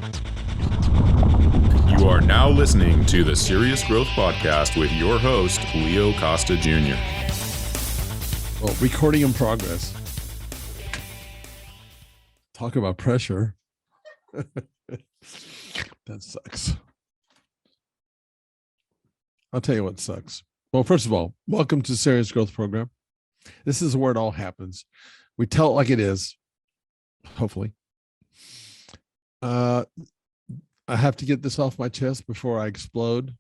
You are now listening to the Serious Growth Podcast with your host, Leo Costa Jr. Well, recording in progress. Talk about pressure. That sucks. I'll tell you what sucks. Well, first of all, welcome to Serious Growth Program. This is where it all happens. We tell it like it is, hopefully. I have to get this off my chest before I explode.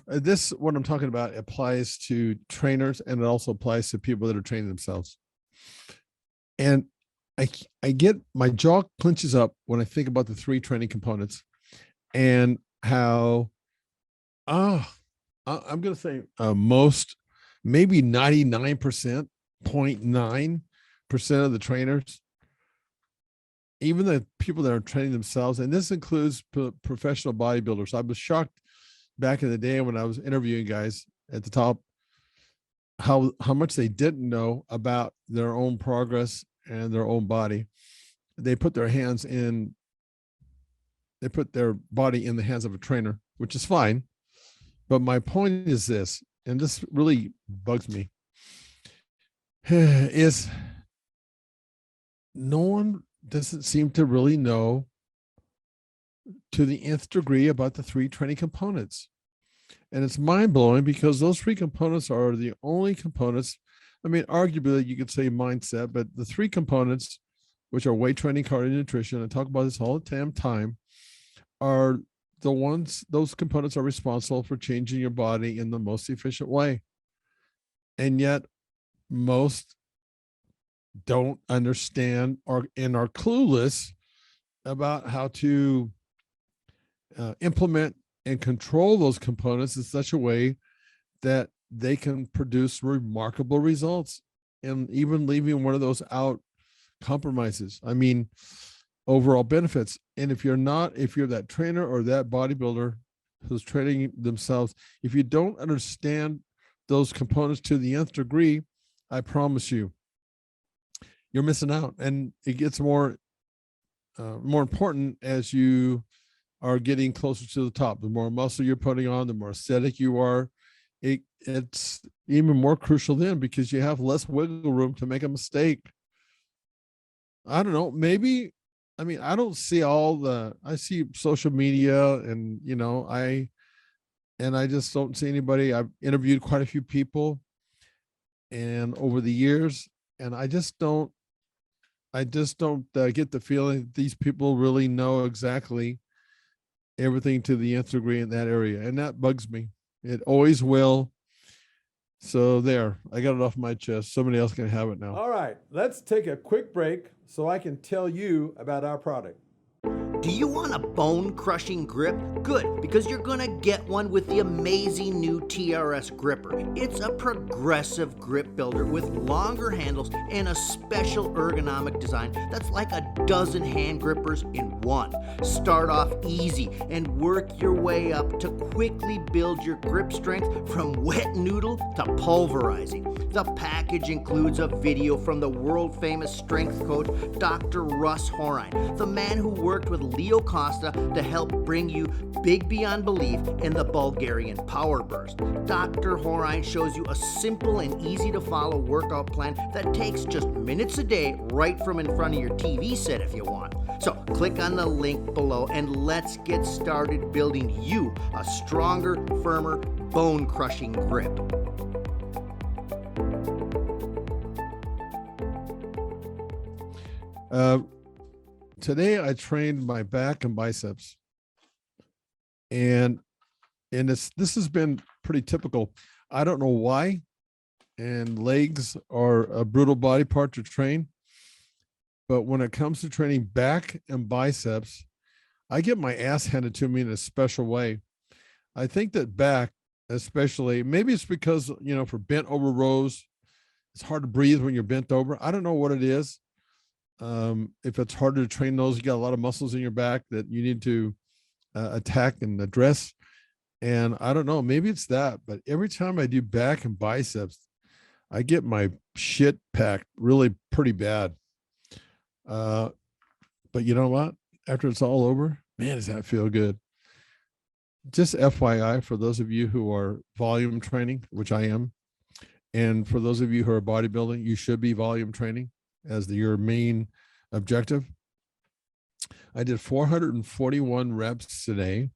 This, what I'm talking about, applies to trainers, and it also applies to people that are training themselves. And I get, my jaw clenches up when I think about the three training components and how, I'm going to say most, maybe 99%, 0.9% of the trainers, even the people that are training themselves, and this includes professional bodybuilders. I was shocked back in the day when I was interviewing guys at the top, how much they didn't know about their own progress and their own body. They put their body in the hands of a trainer, which is fine. But my point is this, and this really bugs me, is no one doesn't seem to really know to the nth degree about the three training components. And it's mind-blowing because those three components are the only components. I mean, arguably you could say mindset, but the three components, which are weight training, cardio, nutrition, I talk about this all the damn time, are the ones, those components are responsible for changing your body in the most efficient way. And yet most don't understand and are clueless about how to implement and control those components in such a way that they can produce remarkable results, and even leaving one of those out compromises. I mean, overall benefits. And if you're that trainer or that bodybuilder who's training themselves, if you don't understand those components to the nth degree, I promise you, you're missing out. And it gets more important as you are getting closer to the top. The more muscle you're putting on, the more aesthetic you are. It's even more crucial then because you have less wiggle room to make a mistake. I don't know. Maybe, I mean, I don't see I see social media and, I just don't see anybody. I've interviewed quite a few people and over the years, and I just don't get the feeling that these people really know exactly everything to the nth degree in that area. And that bugs me. It always will. So there, I got it off my chest. Somebody else can have it now. All right, let's take a quick break so I can tell you about our product. Do you want a bone-crushing grip? Good, because you're gonna get one with the amazing new TRS gripper. It's a progressive grip builder with longer handles and a special ergonomic design that's like a dozen hand grippers in one. Start off easy and work your way up to quickly build your grip strength from wet noodle to pulverizing. The package includes a video from the world-famous strength coach, Dr. Russ Horine, the man who worked with Leo Costa to help bring you big beyond belief in the Bulgarian Power Burst. Dr. Horine shows you a simple and easy to follow workout plan that takes just minutes a day right from in front of your TV set if you want. So click on the link below and let's get started building you a stronger, firmer, bone-crushing grip. Today I trained my back and biceps, and this has been pretty typical. I don't know why, and legs are a brutal body part to train, but when it comes to training back and biceps, I get my ass handed to me in a special way. I think that back, especially, maybe it's because, for bent over rows, it's hard to breathe when you're bent over. I don't know what it is. If it's harder to train those, you got a lot of muscles in your back that you need to attack and address. And I don't know, maybe it's that, but every time I do back and biceps, I get my shit packed really pretty bad. But you know what? After it's all over, man, does that feel good. Just FYI, for those of you who are volume training, which I am, and for those of you who are bodybuilding, you should be volume training as your main objective. I did 441 reps today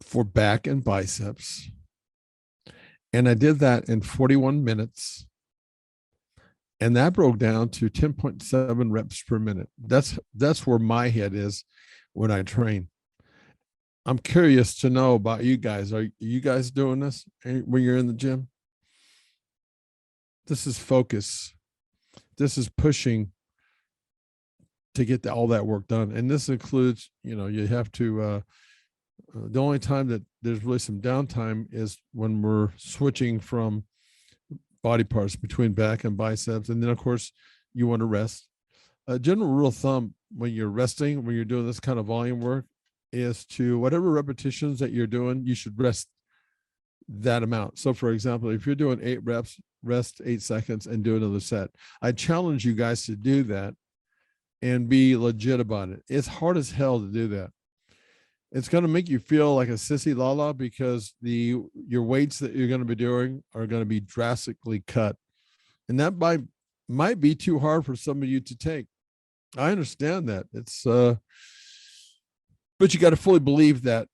for back and biceps. And I did that in 41 minutes. And that broke down to 10.7 reps per minute. That's where my head is when I train. I'm curious to know about you guys. Are you guys doing this when you're in the gym? This is focus. This is pushing to get all that work done. And this includes, you have to, the only time that there's really some downtime is when we're switching from body parts between back and biceps. And then, of course, you want to rest. A general rule of thumb when you're resting, when you're doing this kind of volume work, is to whatever repetitions that you're doing, you should rest that amount. So, for example, if you're doing 8 reps, rest 8 seconds and do another set. I challenge you guys to do that and be legit about it. It's hard as hell to do that. It's going to make you feel like a sissy lala because your weights that you're going to be doing are going to be drastically cut. And that might be too hard for some of you to take. I understand that. It's but you got to fully believe that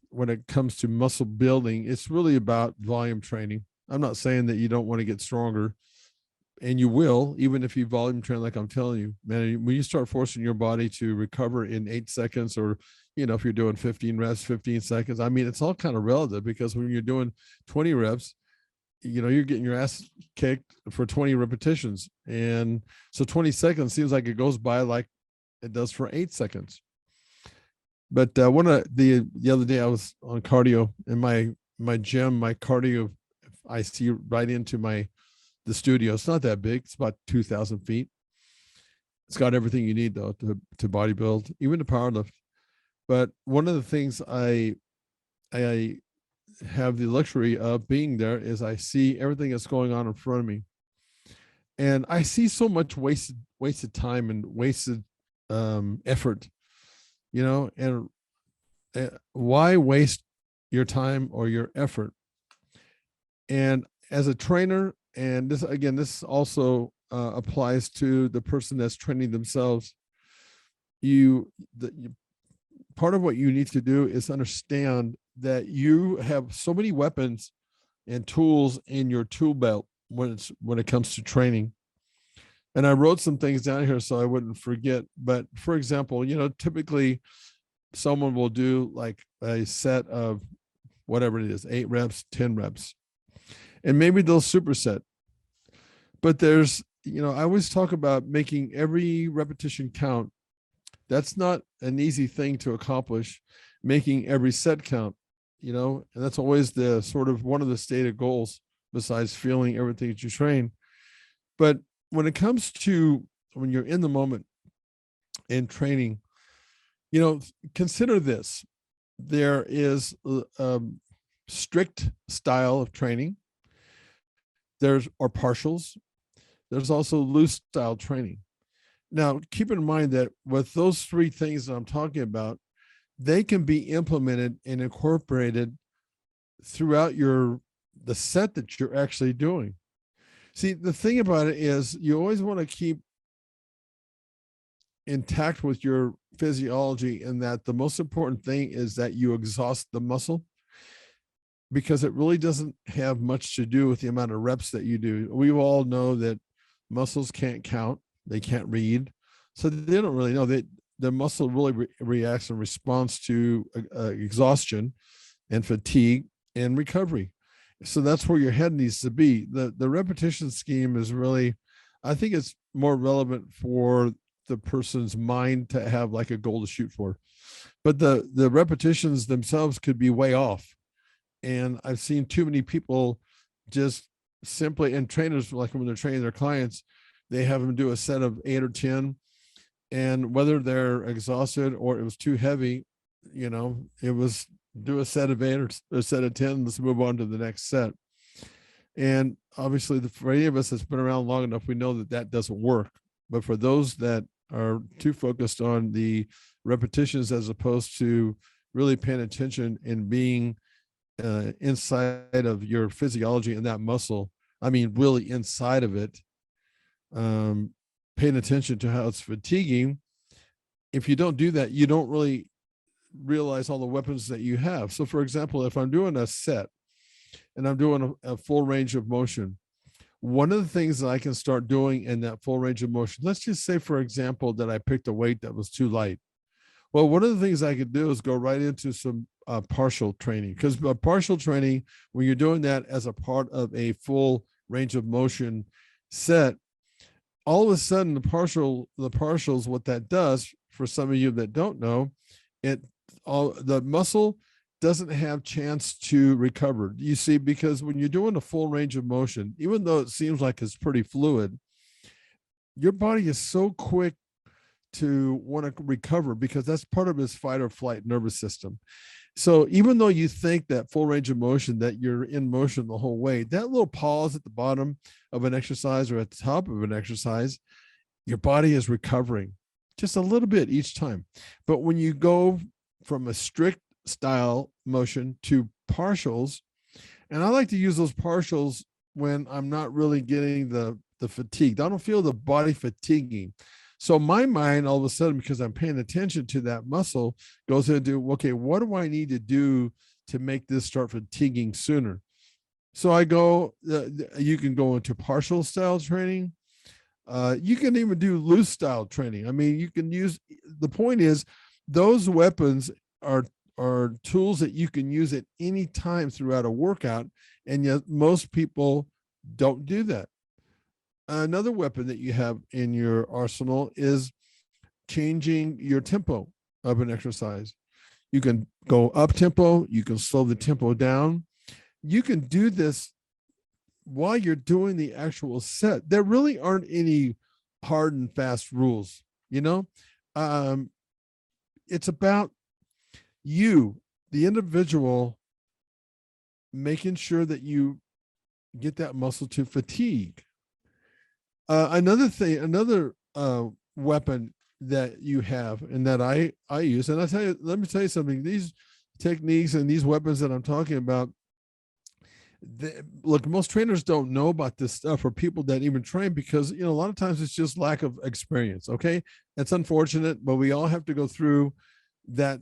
when it comes to muscle building, it's really about volume training. I'm not saying that you don't want to get stronger, and you will, even if you volume train, like I'm telling you, man, when you start forcing your body to recover in 8 seconds, or, if you're doing 15 reps, 15 seconds, I mean, it's all kind of relative, because when you're doing 20 reps, you're getting your ass kicked for 20 repetitions. And so 20 seconds seems like it goes by like it does for 8 seconds. But the other day I was on cardio in my gym. My cardio, I see right into the studio. It's not that big. It's about 2,000 feet. It's got everything you need though to bodybuild, even to powerlift. But one of the things I have the luxury of being there is I see everything that's going on in front of me, and I see so much wasted time and wasted effort. And why waste your time or your effort? And as a trainer, and this also applies to the person that's training themselves, part of what you need to do is understand that you have so many weapons and tools in your tool belt when it comes to training. And I wrote some things down here so I wouldn't forget. But for example, typically someone will do like a set of whatever it is, 8 reps, 10 reps, and maybe they'll superset. But there's, I always talk about making every repetition count. That's not an easy thing to accomplish, making every set count, and that's always the sort of one of the stated goals besides feeling everything that you train. But when it comes to when you're in the moment in training, consider this. There is a strict style of training. There's partials. There's also loose style training. Now, keep in mind that with those 3 things that I'm talking about, they can be implemented and incorporated throughout the set that you're actually doing. See, the thing about it is you always want to keep intact with your physiology, in that the most important thing is that you exhaust the muscle, because it really doesn't have much to do with the amount of reps that you do. We all know that muscles can't count. They can't read. So they don't really know that the muscle really reacts and responds to exhaustion and fatigue and recovery. So that's where your head needs to be. The repetition scheme is really, I think it's more relevant for the person's mind to have like a goal to shoot for. But the repetitions themselves could be way off. And I've seen too many people just simply, and trainers, like when they're training their clients, they have them do a set of 8 or 10, and whether they're exhausted or it was too heavy, it was do a set of 8 or a set of 10, let's move on to the next set. And obviously for any of us that's been around long enough, we know that doesn't work. But for those that are too focused on the repetitions as opposed to really paying attention and being inside of your physiology and that muscle, I mean, really inside of it, paying attention to how it's fatiguing. If you don't do that, you don't really realize all the weapons that you have. So for example, if I'm doing a set and I'm doing a full range of motion, one of the things that I can start doing in that full range of motion, let's just say, for example, that I picked a weight that was too light. Well, one of the things I could do is go right into some partial training, because partial training, when you're doing that as a part of a full range of motion set, all of a sudden the partials, what that does, for some of you that don't know, the muscle doesn't have chance to recover. You see, because when you're doing a full range of motion, even though it seems like it's pretty fluid, your body is so quick to want to recover, because that's part of his fight or flight nervous system. So even though you think that full range of motion, that you're in motion the whole way, that little pause at the bottom of an exercise or at the top of an exercise, your body is recovering just a little bit each time. But when you go from a strict style motion to partials, and I like to use those partials when I'm not really getting the fatigue. I don't feel the body fatiguing. So my mind, all of a sudden, because I'm paying attention to that muscle, goes into, okay, what do I need to do to make this start fatiguing sooner? So I go, you can go into partial style training. You can even do loose style training. I mean, you can use, the point is, those weapons are tools that you can use at any time throughout a workout. And yet most people don't do that. Another weapon that you have in your arsenal is changing your tempo of an exercise. You can go up tempo, you can slow the tempo down. You can do this while you're doing the actual set. There really aren't any hard and fast rules, you know? It's about you, the individual, making sure that you get that muscle to fatigue. Another weapon that you have and that I use, and let me tell you something, these techniques and these weapons that I'm talking about, look, most trainers don't know about this stuff, or people that even train, because, you know, a lot of times it's just lack of experience. Okay. That's unfortunate, but we all have to go through that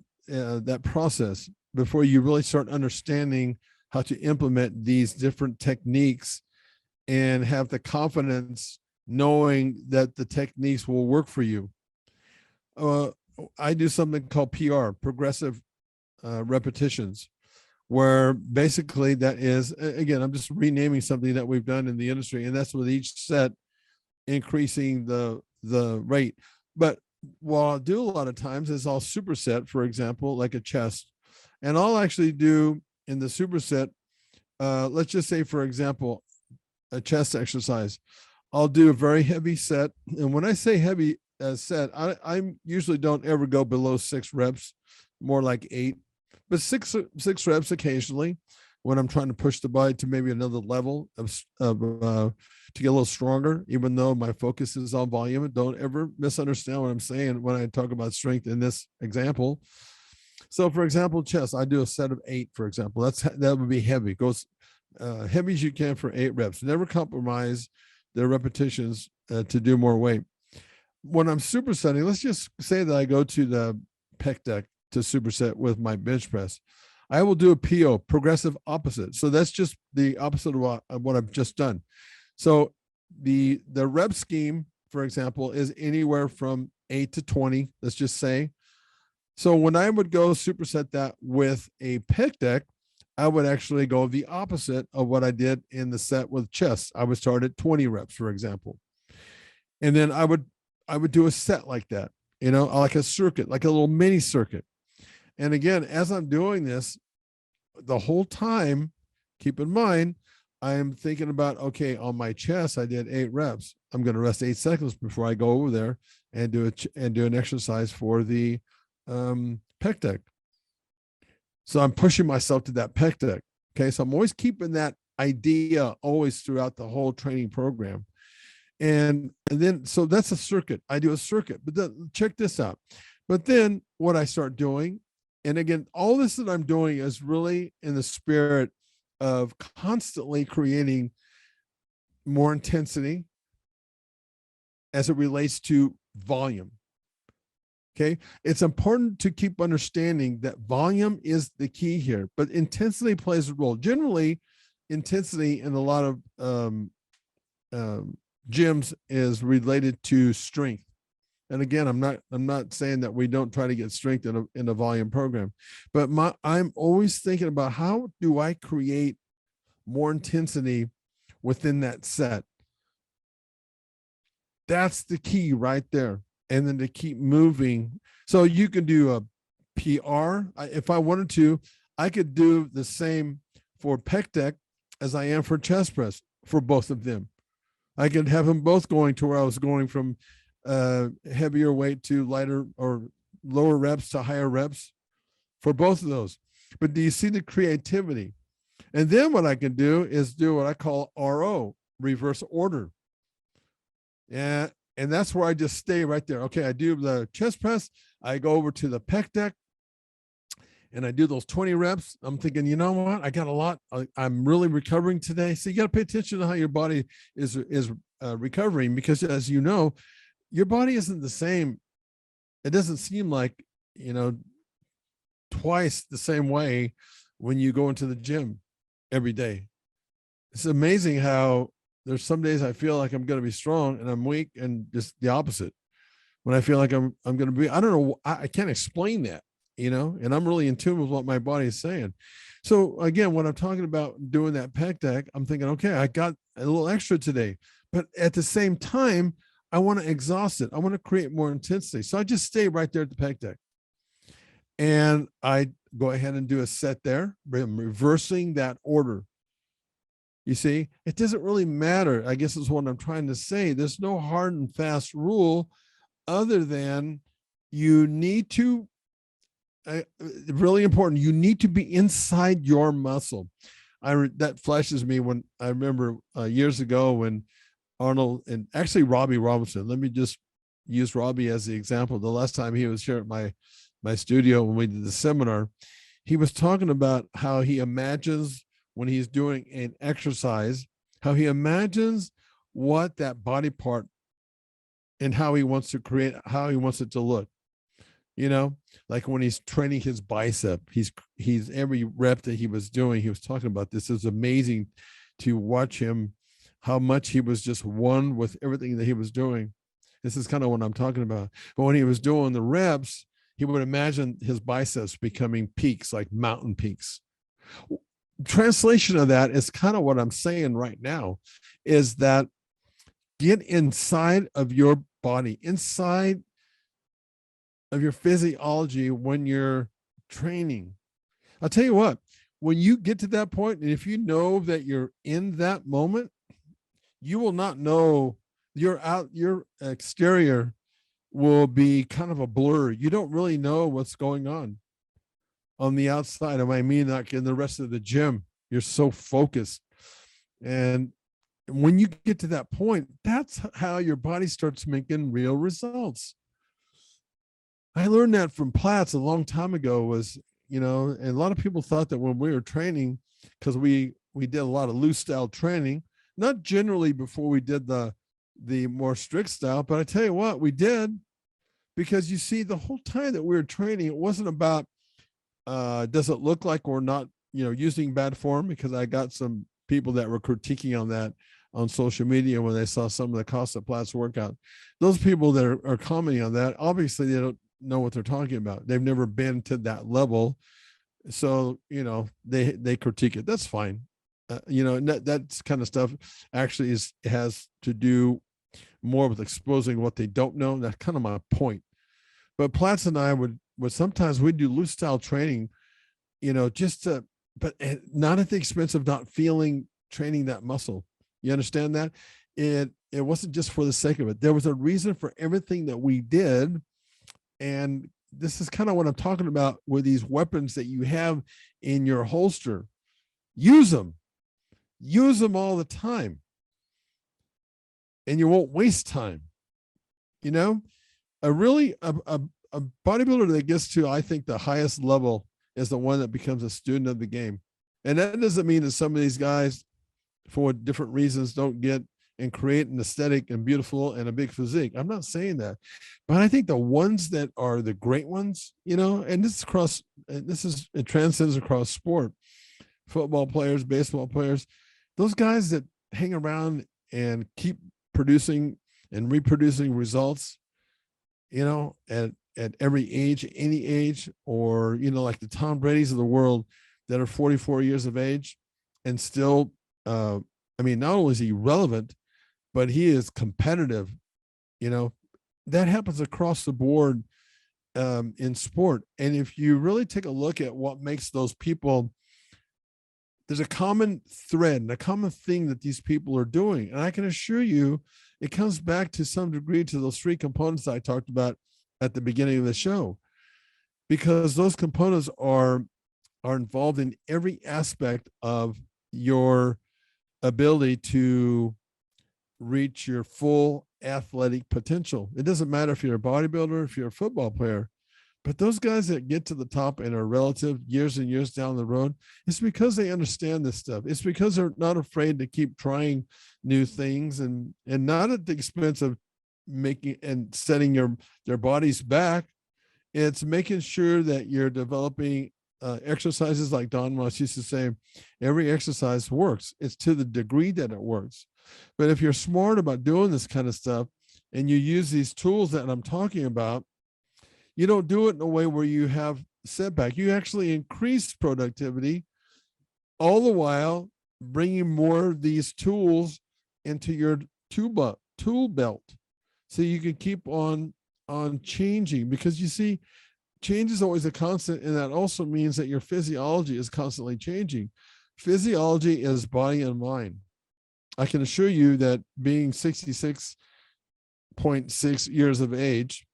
process before you really start understanding how to implement these different techniques and have the confidence knowing that the techniques will work for you. I do something called PR, progressive repetitions, where basically that is, again, I'm just renaming something that we've done in the industry, and that's with each set increasing the rate. But what I'll do a lot of times is I'll superset, for example, like a chest, and I'll actually do in the superset, let's just say, for example, a chest exercise. I'll do a very heavy set. And when I say heavy set, I usually don't ever go below 6 reps, more like 8, but six reps occasionally when I'm trying to push the body to maybe another level to get a little stronger, even though my focus is on volume. Don't ever misunderstand what I'm saying when I talk about strength in this example. So for example, chest, I do a set of 8, for example. That would be heavy. Goes heavy as you can for 8 reps. Never compromise the repetitions to do more weight. When I'm supersetting, let's just say that I go to the pec deck to superset with my bench press. I will do a PO, progressive opposite. So that's just the opposite of what I've just done. So the rep scheme, for example, is anywhere from 8 to 20, let's just say. So when I would go superset that with a pec deck, I would actually go the opposite of what I did in the set with chest. I would start at 20 reps, for example. And then I would do a set like that, you know, like a circuit, like a little mini circuit. And again, as I'm doing this, the whole time, keep in mind, I am thinking about, okay, on my chest, I did 8 reps. I'm going to rest 8 seconds before I go over there and do an exercise for the pec deck. So I'm pushing myself to that pec deck. Okay. So I'm always keeping that idea always throughout the whole training program. And then, so that's a circuit. I do a circuit, but then check this out. But then what I start doing, and again, all this that I'm doing is really in the spirit of constantly creating more intensity as it relates to volume. Okay. It's important to keep understanding that volume is the key here, but intensity plays a role. Generally, intensity in a lot of gyms is related to strength. And again, I'm not saying that we don't try to get strength in a volume program, but I'm always thinking about how do I create more intensity within that set. That's the key right there. And then to keep moving. So you can do a PR. If I wanted to, I could do the same for pec deck as I am for chest press for both of them. I could have them both going to where I was going from heavier weight to lighter or lower reps to higher reps for both of those. But do you see the creativity? And then what I can do is do what I call RO, reverse order. And that's where I just stay right there. Okay, I do the chest press. I go over to the pec deck and I do those 20 reps. I'm thinking, you know what? I got a lot. I'm really recovering today. So you got to pay attention to how your body is recovering, because as you know, your body isn't the same. It doesn't seem like, twice the same way when you go into the gym every day. It's amazing how there's some days I feel like I'm going to be strong and I'm weak, and just the opposite. When I feel like I'm going to be, I don't know, I can't explain that, and I'm really in tune with what my body is saying. So again, when I'm talking about doing that pec deck, I'm thinking, okay, I got a little extra today, but at the same time, I want to exhaust it. I want to create more intensity. So I just stay right there at the pec deck. And I go ahead and do a set there. I'm reversing that order. You see, it doesn't really matter. I guess is what I'm trying to say. There's no hard and fast rule other than you need to, really important, you need to be inside your muscle. That flashes me when I remember years ago when Arnold, and actually Robbie Robinson, let me just use Robbie as the example. The last time he was here at my studio when we did the seminar, he was talking about how he imagines when he's doing an exercise, how he imagines what that body part and how he wants to create, how he wants it to look. Like when he's training his bicep, he's every rep that he was doing, he was talking about this. Is amazing to watch him, how much he was just one with everything that he was doing. This is kind of what I'm talking about. But when he was doing the reps, he would imagine his biceps becoming peaks, like mountain peaks. Translation of that is kind of what I'm saying right now, is that get inside of your body, inside of your physiology when you're training. I'll tell you what, when you get to that point, and if you know that you're in that moment, you will not know your exterior will be kind of a blur. You don't really know what's going on the outside. I mean, like in the rest of the gym, you're so focused. And when you get to that point, that's how your body starts making real results. I learned that from Platts a long time ago, was, and a lot of people thought that when we were training, because we did a lot of loose style training, not generally before we did the more strict style, but I tell you what, we did, because you see, the whole time that we were training, it wasn't about, does it look like we're not, using bad form? Because I got some people that were critiquing on that on social media when they saw some of the Costa Platts workout. Those people that are commenting on that, obviously they don't know what they're talking about. They've never been to that level. So, they critique it. That's fine. That's kind of stuff actually has to do more with exposing what they don't know. That's kind of my point. But Platts and I would sometimes we'd do loose style training, but not at the expense of not training that muscle. You understand that? It wasn't just for the sake of it. There was a reason for everything that we did. And this is kind of what I'm talking about with these weapons that you have in your holster. Use them all the time. and you won't waste time. You know, a really a bodybuilder that gets to, I think, the highest level is the one that becomes a student of the game. And that doesn't mean that some of these guys, for different reasons, don't get and create an aesthetic and beautiful and a big physique. I'm not saying that, but I think the ones that are the great ones, you know, and it transcends across sport, football players, baseball players, those guys that hang around and keep producing and reproducing results, you know, at every age, any age, or, you know, like the Tom Brady's of the world that are 44 years of age and still, I mean, not only is he relevant, but he is competitive. You know, that happens across the board in sport. And if you really take a look at what makes those people, there's a common thread and a common thing that these people are doing. And I can assure you, it comes back to some degree to those three components I talked about at the beginning of the show, because those components are involved in every aspect of your ability to reach your full athletic potential. It doesn't matter if you're a bodybuilder, if you're a football player, but those guys that get to the top and are relative years and years down the road, it's because they understand this stuff. It's because they're not afraid to keep trying new things and not at the expense of making and setting their bodies back. It's making sure that you're developing exercises, like Don Moss used to say, every exercise works. It's to the degree that it works. But if you're smart about doing this kind of stuff and you use these tools that I'm talking about, you don't do it in a way where you have setback. You actually increase productivity, all the while bringing more of these tools into your tool belt, so you can keep on changing. Because you see, change is always a constant, and that also means that your physiology is constantly changing. Physiology is body and mind. I can assure you that being 66.6 years of age,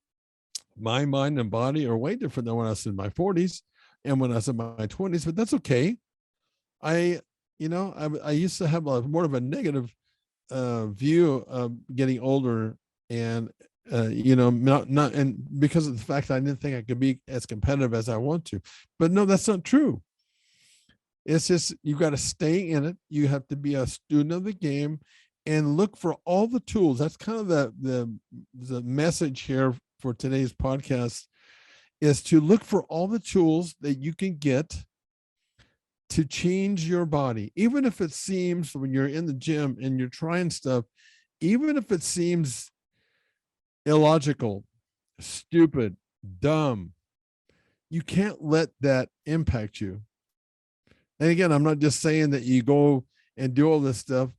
my mind and body are way different than when I was in my 40s and when I was in my 20s, but that's okay. I used to have more of a negative view of getting older, and not and because of the fact that I didn't think I could be as competitive as I want to. But no, that's not true. It's just, you got to stay in it. You have to be a student of the game and look for all the tools. That's kind of the message here for today's podcast, is to look for all the tools that you can get to change your body. Even if it seems, when you're in the gym and you're trying stuff, even if it seems illogical, stupid, dumb, you can't let that impact you. And again, I'm not just saying that you go and do all this stuff.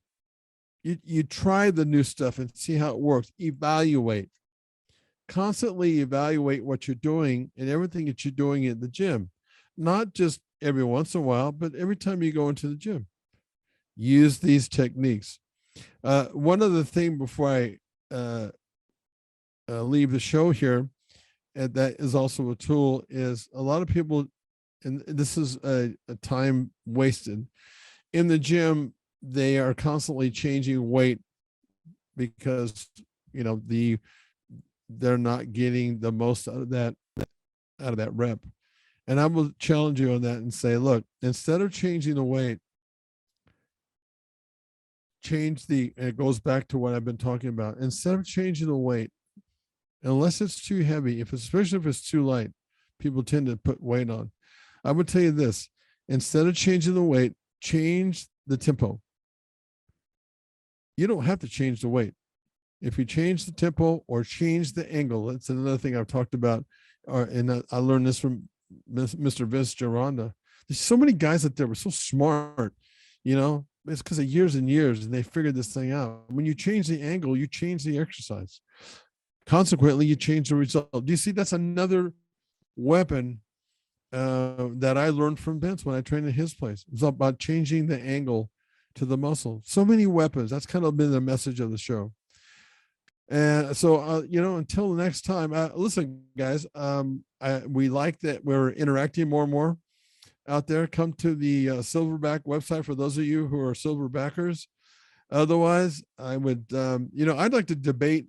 You try the new stuff and see how it works. Evaluate. Constantly evaluate what you're doing and everything that you're doing in the gym. Not just every once in a while, but every time you go into the gym. Use these techniques. One other thing before I leave the show here, and that is also a tool, is a lot of people, and this is a time wasted in the gym. They are constantly changing weight because, they're not getting the most out of that rep. And I will challenge you on that and say, look, instead of changing the weight, and it goes back to what I've been talking about. Instead of changing the weight, unless it's too heavy, especially if it's too light, people tend to put weight on. I would tell you this: instead of changing the weight, change the tempo. You don't have to change the weight. If you change the tempo or change the angle, that's another thing I've talked about. And I learned this from Mr. Vince Gironda. There's so many guys out there were so smart, it's because of years and years, and they figured this thing out. When you change the angle, you change the exercise. Consequently, you change the result. Do you see? That's another weapon that I learned from Vince when I trained at his place. It was about changing the angle to the muscle. So many weapons. That's kind of been the message of the show. And so, until the next time, listen, guys, we like that we're interacting more and more out there. Come to the Silverback website for those of you who are Silverbackers. Otherwise, I would, I'd like to debate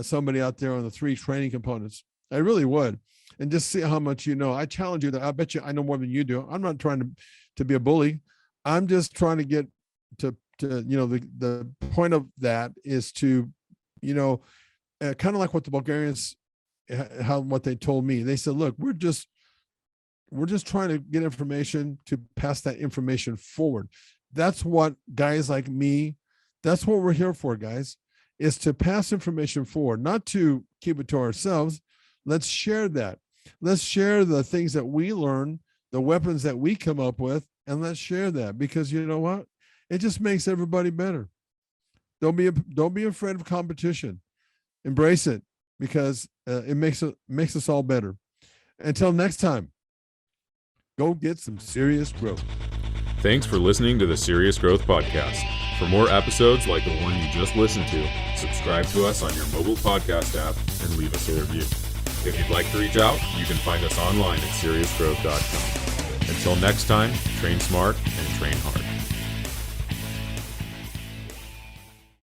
somebody out there on the 3 training components. I really would, and just see how much you know. I challenge you that I bet you I know more than you do. I'm not trying to be a bully. I'm just trying to get to the point of that is to, kind of like what the Bulgarians, what they told me. They said, look, we're just trying to get information to pass that information forward. That's what guys like me, that's what we're here for, guys, is to pass information forward, not to keep it to ourselves. Let's share that. Let's share the things that we learn, the weapons that we come up with, and let's share that, because you know what? It just makes everybody better. Don't be afraid of competition. Embrace it, because it makes us all better. Until next time, go get some serious growth. Thanks for listening to the Serious Growth Podcast. For more episodes like the one you just listened to, subscribe to us on your mobile podcast app and leave us a review. If you'd like to reach out, you can find us online at seriousgrowth.com. Until next time, train smart and train hard.